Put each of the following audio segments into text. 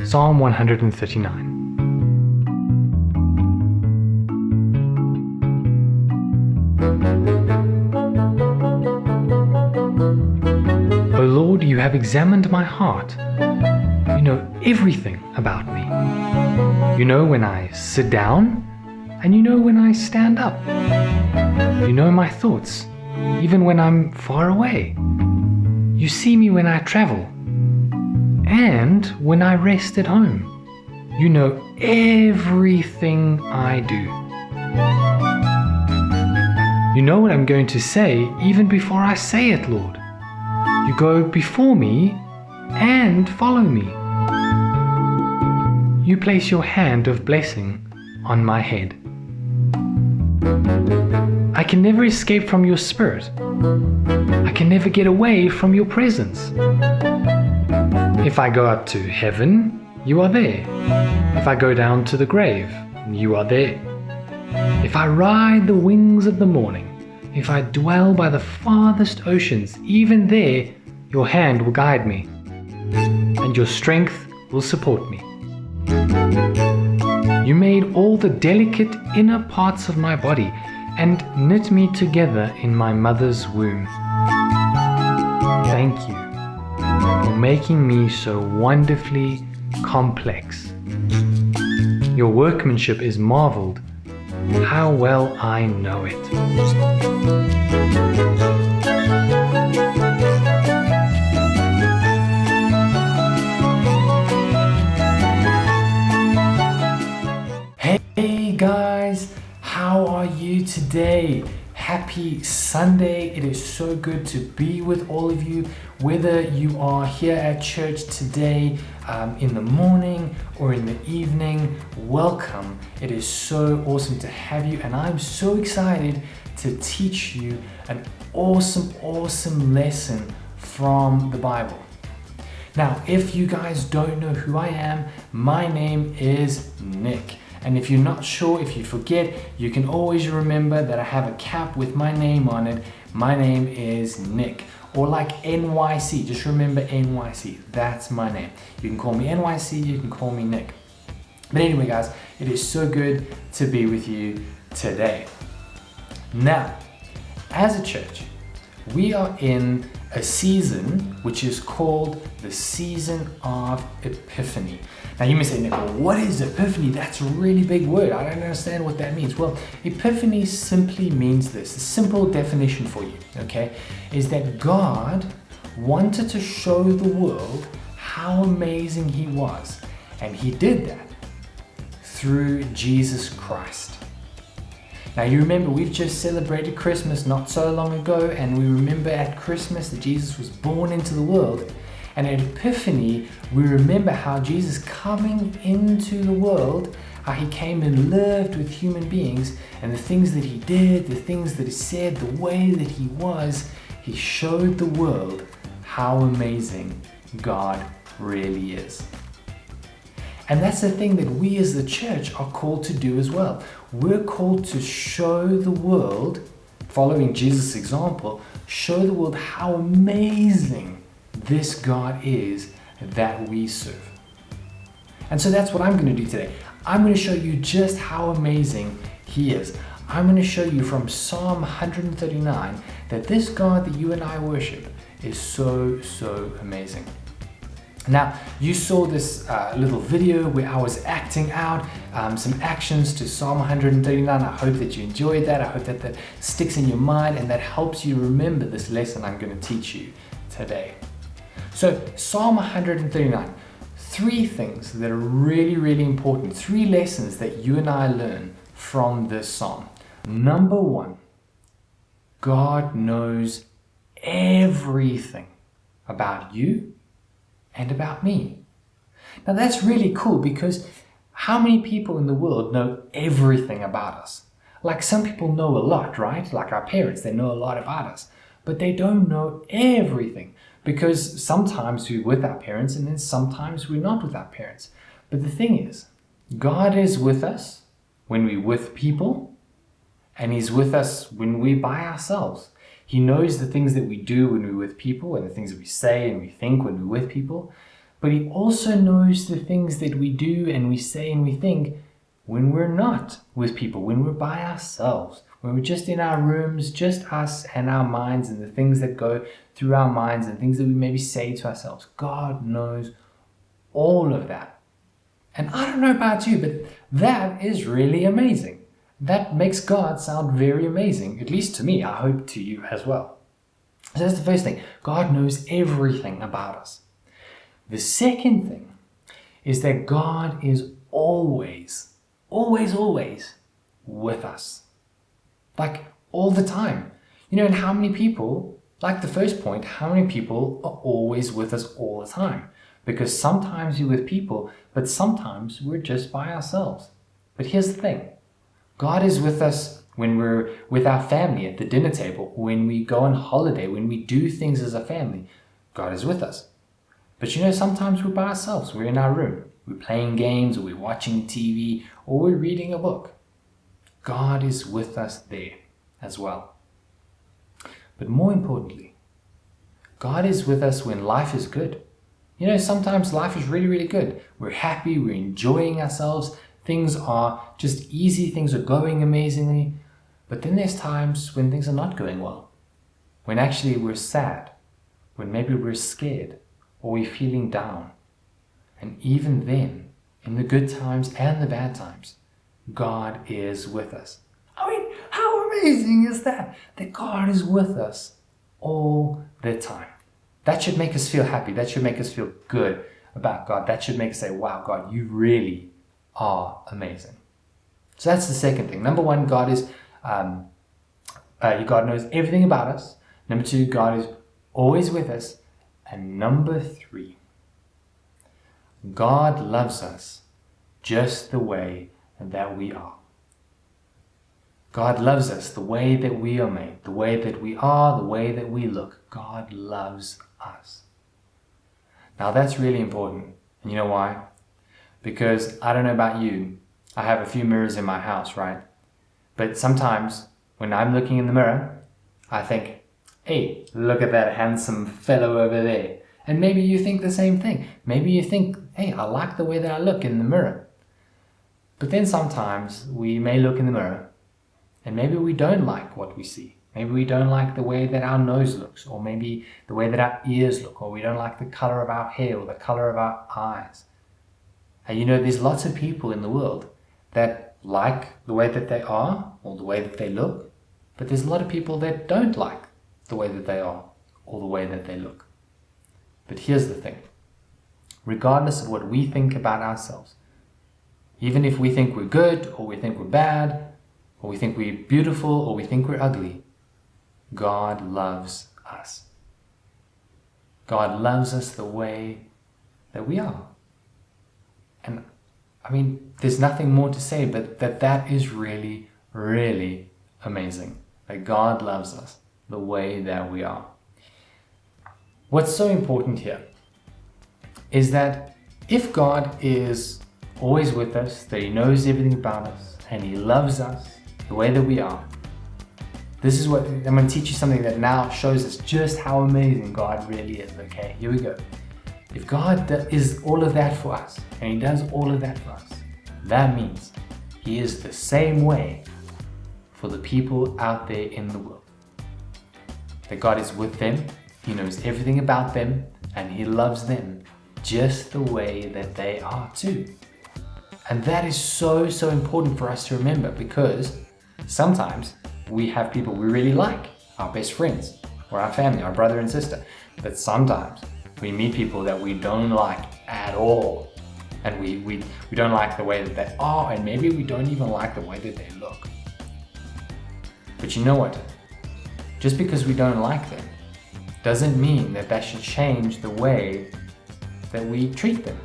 Psalm 139. O Lord, you have examined my heart. You know everything about me. You know when I sit down, and you know when I stand up. You know my thoughts, even when I'm far away. You see me when I travel, and when I rest at home. You know everything I do. You know what I'm going to say even before I say it, Lord. You go before me and follow me. You place your hand of blessing on my head. I can never escape from your spirit. I can never get away from your presence. If I go up to heaven, you are there. If I go down to the grave, you are there. If I ride the wings of the morning, if I dwell by the farthest oceans, even there your hand will guide me, and your strength will support me. You made all the delicate inner parts of my body and knit me together in my mother's womb. Thank you for making me so wonderfully complex. Your workmanship is marveled. How well I know it. Hey guys, how are you today? Happy Sunday. It is so good to be with all of you, whether you are here at church today in the morning or in the evening. Welcome. It is so awesome to have you, and I'm so excited to teach you an awesome lesson from the Bible. Now, if you guys don't know who I am, my name is Nick. And if you're not sure, if you forget, you can always remember that I have a cap with my name on it. My name is Nick, or like NYC. Just remember NYC. That's my name. You can call me NYC, you can call me Nick. But anyway, guys, it is so good to be with you today. Now, as a church, we are in a season which is called the season of Epiphany. Now you may say, Nick, well, what is Epiphany? That's a really big word. I don't understand what that means. Well, Epiphany simply means this. A simple definition for you, okay, is that God wanted to show the world how amazing He was. And He did that through Jesus Christ. Now you remember we've just celebrated Christmas not so long ago, and we remember at Christmas that Jesus was born into the world. And at Epiphany, we remember how Jesus coming into the world, how He came and lived with human beings, and the things that He did, the things that He said, the way that He was, He showed the world how amazing God really is. And that's the thing that we as the church are called to do as well. We're called to show the world, following Jesus' example, show the world how amazing this God is that we serve. And so that's what I'm going to do today. I'm going to show you just how amazing He is. I'm going to show you from Psalm 139 that this God that you and I worship is so amazing. Now, you saw this little video where I was acting out some actions to Psalm 139. I hope that you enjoyed that. I hope that that sticks in your mind and that helps you remember this lesson I'm going to teach you today. So, Psalm 139, three things that are really important, three lessons that you and I learn from this psalm. Number one, God knows everything about you and about me. Now that's really cool, because how many people in the world know everything about us? Like some people know a lot, right? Like our parents, they know a lot about us, but they don't know everything, because sometimes we're with our parents and then sometimes we're not with our parents. But the thing is, God is with us when we're with people, and He's with us when we're by ourselves. He knows the things that we do when we're with people and the things that we say and we think when we're with people. but He also knows the things that we do and we say and we think when we're not with people, when we're by ourselves, when we're just in our rooms, just us and our minds and the things that go through our minds and things that we maybe say to ourselves. God knows all of that. And I don't know about you, but that is really amazing. That makes God sound very amazing, at least to me. I hope to you as well. So that's the first thing. God knows everything about us. The second thing is that God is always with us. Like all the time. And how many people, like the first point, how many people are always with us all the time? Because sometimes you're with people, but sometimes we're just by ourselves. But here's the thing. God is with us when we're with our family at the dinner table, when we go on holiday, when we do things as a family. God is with us. But sometimes we're by ourselves. We're in our room. We're playing games, or we're watching TV, or we're reading a book. God is with us there as well. But more importantly, God is with us when life is good. Sometimes life is really, really good. We're happy, we're enjoying ourselves. Things are just easy, things are going amazingly. But then there's times when things are not going well. When actually we're sad, when maybe we're scared, or we're feeling down. And even then, in the good times and the bad times, God is with us. How amazing is that? That God is with us all the time. That should make us feel happy. That should make us feel good about God. That should make us say, wow, God, you really are amazing. So that's the second thing. Number one, God knows everything about us. Number two, God is always with us. And number three, God loves us just the way that we are. God loves us the way that we are made, the way that we are, the way that we look. God loves us. Now that's really important. And you know why? Because I don't know about you, I have a few mirrors in my house, right? But sometimes when I'm looking in the mirror, I think, hey, look at that handsome fellow over there. And maybe you think the same thing. Maybe you think, hey, I like the way that I look in the mirror. But then sometimes we may look in the mirror and maybe we don't like what we see. Maybe we don't like the way that our nose looks, or maybe the way that our ears look, or we don't like the color of our hair or the color of our eyes. And there's lots of people in the world that like the way that they are or the way that they look, but there's a lot of people that don't like the way that they are or the way that they look. But here's the thing. Regardless of what we think about ourselves, even if we think we're good or we think we're bad or we think we're beautiful or we think we're ugly, God loves us. God loves us the way that we are. And there's nothing more to say but that is really, really amazing. That God loves us the way that we are. What's so important here is that if God is always with us, that He knows everything about us, and He loves us the way that we are, this is what I'm going to teach you, something that now shows us just how amazing God really is. Okay, here we go. If God is all of that for us, and He does all of that for us, that means He is the same way for the people out there in the world. That God is with them, He knows everything about them, and He loves them just the way that they are too. And that is so, so important for us to remember, because sometimes we have people we really like, our best friends, or our family, our brother and sister. But sometimes we meet people that we don't like at all. And we don't like the way that they are, and maybe we don't even like the way that they look. But you know what? Just because we don't like them doesn't mean that should change the way that we treat them.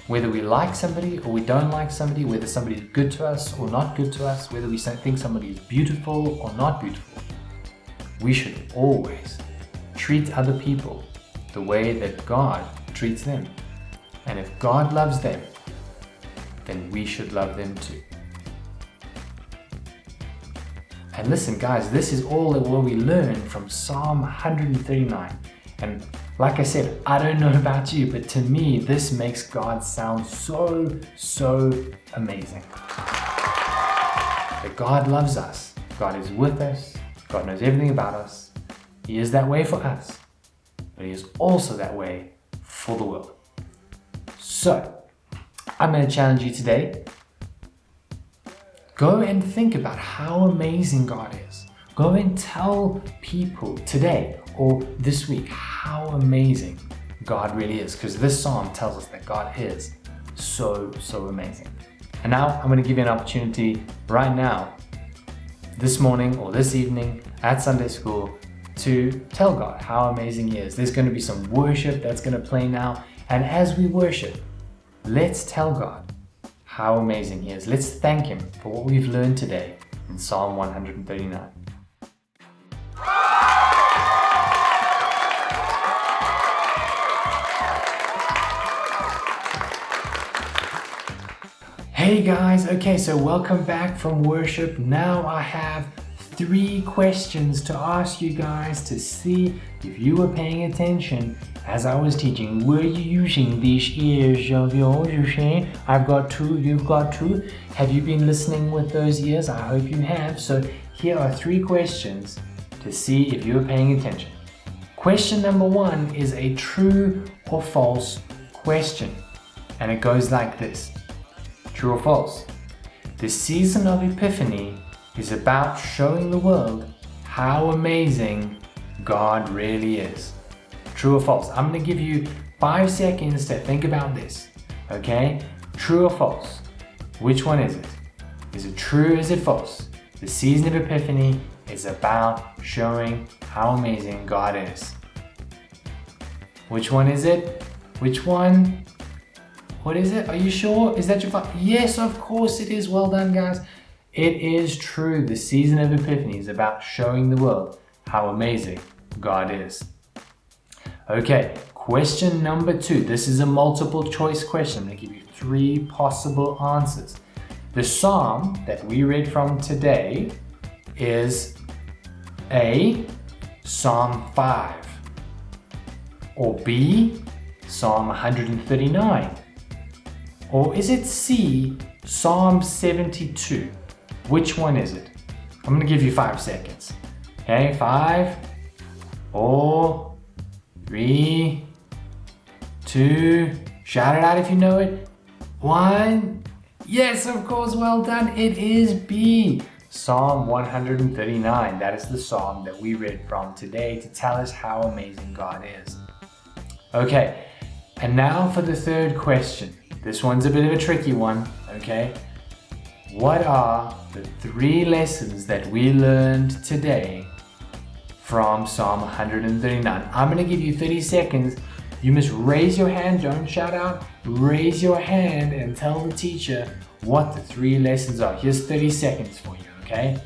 Whether we like somebody or we don't like somebody, whether somebody is good to us or not good to us, whether we think somebody is beautiful or not beautiful, we should always treat other people the way that God treats them. And if God loves them, then we should love them too. And listen, guys, this is all that we learn from Psalm 139. And Like I said, I don't know about you, but to me, this makes God sound so amazing. That God loves us. God is with us. God knows everything about us. He is that way for us, but He is also that way for the world. So, I'm going to challenge you today. Go and think about how amazing God is. Go and tell people today or this week how amazing God really is, because this psalm tells us that God is so amazing. And now I'm going to give you an opportunity right now, this morning or this evening at Sunday school, to tell God how amazing He is. There's going to be some worship that's going to play now, and as we worship, let's tell God how amazing He is. Let's thank Him for what we've learned today in Psalm 139. Hey guys, okay, so welcome back from worship. Now I have 3 questions to ask you guys to see if you were paying attention as I was teaching. Were you using these ears of yours? You see, I've got 2, you've got 2. Have you been listening with those ears? I hope you have. So here are 3 questions to see if you were paying attention. Question number 1 is a true or false question, and it goes like this. True or false? The season of Epiphany is about showing the world how amazing God really is. True or false? I'm going to give you 5 seconds to think about this. Okay? True or false? Which one is it? Is it true? Is it false? The season of Epiphany is about showing how amazing God is. Which one is it? Which one? What is it? Are you sure? Is that your fault? Yes, of course it is. Well done, guys. It is true. The season of Epiphany is about showing the world how amazing God is. Okay, question number 2. This is a multiple choice question. I'm going to give you 3 possible answers. The psalm that we read from today is A, Psalm 5, or B, Psalm 139. Or is it C, Psalm 72? Which one is it? I'm going to give you 5 seconds. Okay, 5, 4, 3, 2, shout it out if you know it. 1, yes, of course, well done. It is B, Psalm 139. That is the psalm that we read from today to tell us how amazing God is. Okay, and now for the 3rd question. This one's a bit of a tricky one, okay? What are the 3 lessons that we learned today from Psalm 139? I'm going to give you 30 seconds. You must raise your hand, don't shout out. Raise your hand and tell the teacher what the 3 lessons are. Here's 30 seconds for you, okay?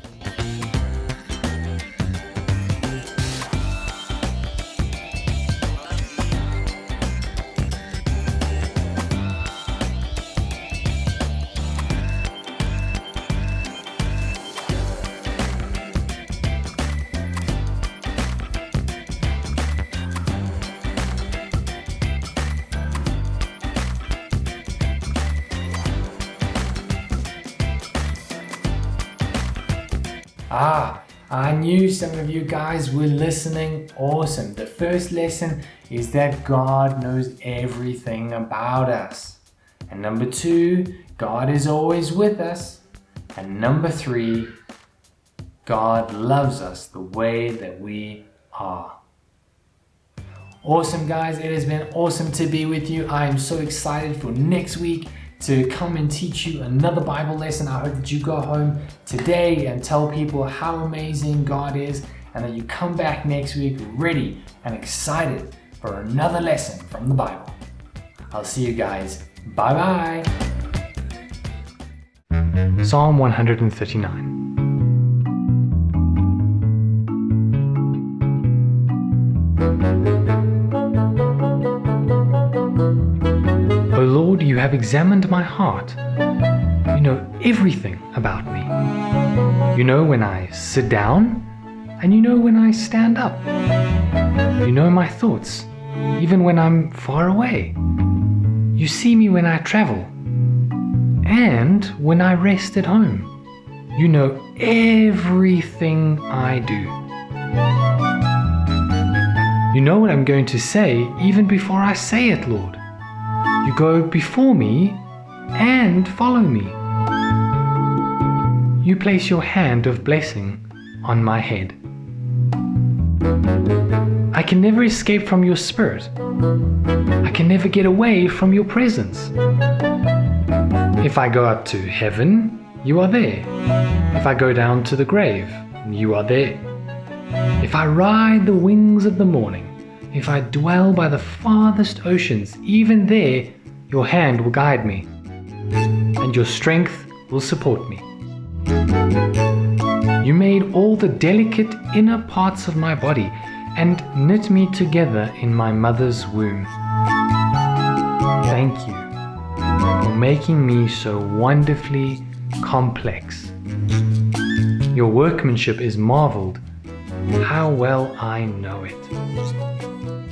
I knew some of you guys were listening. Awesome. The first lesson is that God knows everything about us. And number 2, God is always with us. And number 3, God loves us the way that we are. Awesome, guys. It has been awesome to be with you. I am so excited for next week to come and teach you another Bible lesson. I hope that you go home today and tell people how amazing God is, and that you come back next week ready and excited for another lesson from the Bible. I'll see you guys. Bye bye. Psalm 139. O Lord, you have examined my heart. You know everything about me. You know when I sit down, and you know when I stand up. You know my thoughts even when I'm far away. You see me when I travel and when I rest at home. You know everything I do. You know what I'm going to say even before I say it, Lord. You go before me and follow me. You place your hand of blessing on my head. I can never escape from your spirit. I can never get away from your presence. If I go up to heaven, you are there. If I go down to the grave, you are there. If I ride the wings of the morning, if I dwell by the farthest oceans, even there your hand will guide me, and your strength will support me. You made all the delicate inner parts of my body and knit me together in my mother's womb. Thank you for making me so wonderfully complex. Your workmanship is marveled. How well I know it.